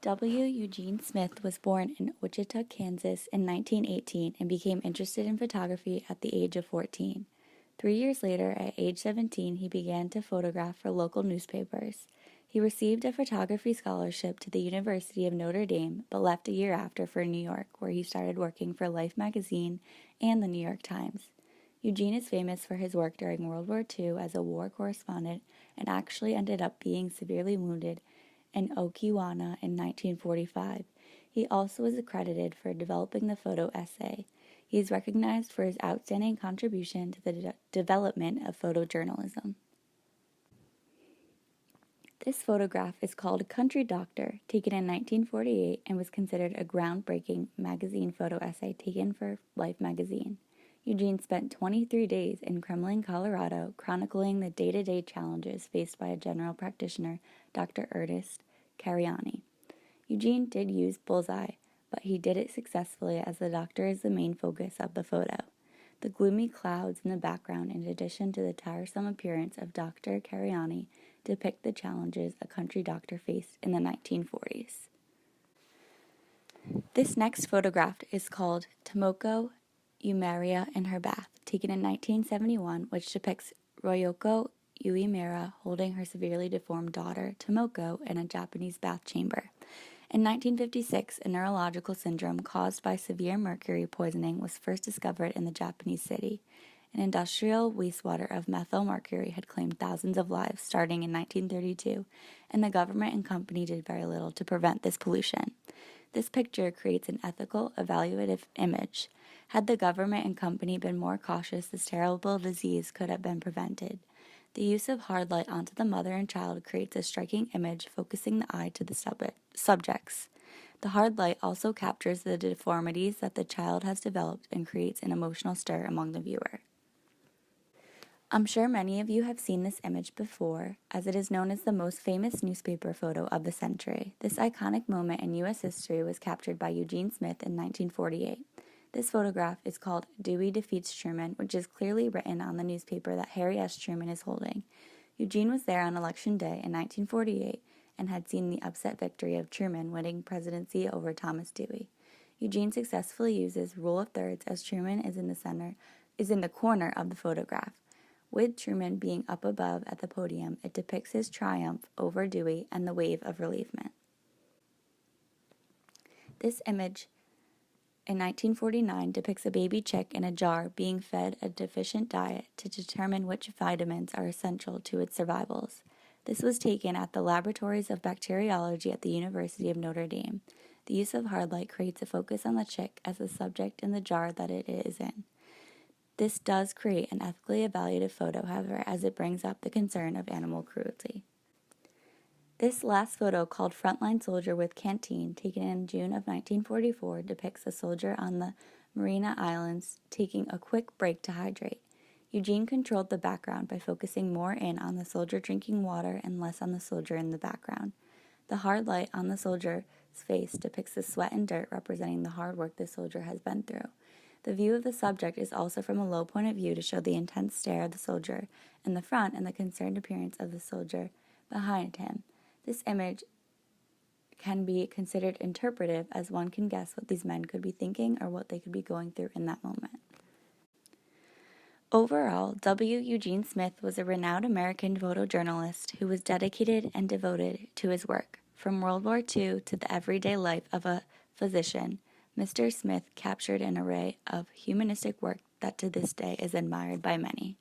W. Eugene Smith was born in Wichita, Kansas in 1918 and became interested in photography at the age of 14. 3 years later, at age 17, he began to photograph for local newspapers. He received a photography scholarship to the University of Notre Dame, but left a year after for New York, where he started working for Life magazine and the New York Times. Eugene is famous for his work during World War II as a war correspondent and actually ended up being severely wounded in Okinawa in 1945. He also is accredited for developing the photo essay. He is recognized for his outstanding contribution to the development of photojournalism. This photograph is called Country Doctor, taken in 1948, and was considered a groundbreaking magazine photo essay taken for Life magazine. Eugene spent 23 days in Kremlin, Colorado, chronicling the day-to-day challenges faced by a general practitioner, Dr. Ernest Cariani. Eugene did use bullseye, but he did it successfully as the doctor is the main focus of the photo. The gloomy clouds in the background, in addition to the tiresome appearance of Dr. Cariani, depict the challenges a country doctor faced in the 1940s. This next photograph is called Tomoko Uemura in her bath, taken in 1971, which depicts Ryoko Uemura holding her severely deformed daughter, Tomoko, in a Japanese bath chamber. In 1956, a neurological syndrome caused by severe mercury poisoning was first discovered in the Japanese city. An industrial wastewater of methyl mercury had claimed thousands of lives starting in 1932, and the government and company did very little to prevent this pollution. This picture creates an ethical, evaluative image. Had the government and company been more cautious, this terrible disease could have been prevented. The use of hard light onto the mother and child creates a striking image, focusing the eye to the subjects. The hard light also captures the deformities that the child has developed and creates an emotional stir among the viewer. I'm sure many of you have seen this image before, as it is known as the most famous newspaper photo of the century. This iconic moment in U.S. history was captured by Eugene Smith in 1948. This photograph is called Dewey Defeats Truman, which is clearly written on the newspaper that Harry S. Truman is holding. Eugene was there on Election Day in 1948 and had seen the upset victory of Truman winning presidency over Thomas Dewey. Eugene successfully uses rule of thirds as Truman is in the corner of the photograph. With Truman being up above at the podium, it depicts his triumph over Dewey and the wave of relievement. This image in 1949 depicts a baby chick in a jar being fed a deficient diet to determine which vitamins are essential to its survivals. This was taken at the laboratories of bacteriology at the University of Notre Dame. The use of hard light creates a focus on the chick as the subject in the jar that it is in. This does create an ethically evaluative photo, however, as it brings up the concern of animal cruelty. This last photo, called Frontline Soldier with Canteen, taken in June of 1944, depicts a soldier on the Mariana Islands taking a quick break to hydrate. Eugene controlled the background by focusing more in on the soldier drinking water and less on the soldier in the background. The hard light on the soldier's face depicts the sweat and dirt representing the hard work the soldier has been through. The view of the subject is also from a low point of view to show the intense stare of the soldier in the front and the concerned appearance of the soldier behind him. This image can be considered interpretive, as one can guess what these men could be thinking or what they could be going through in that moment. Overall, W. Eugene Smith was a renowned American photojournalist who was dedicated and devoted to his work. From World War II to the everyday life of a physician, Mr. Smith captured an array of humanistic work that to this day is admired by many.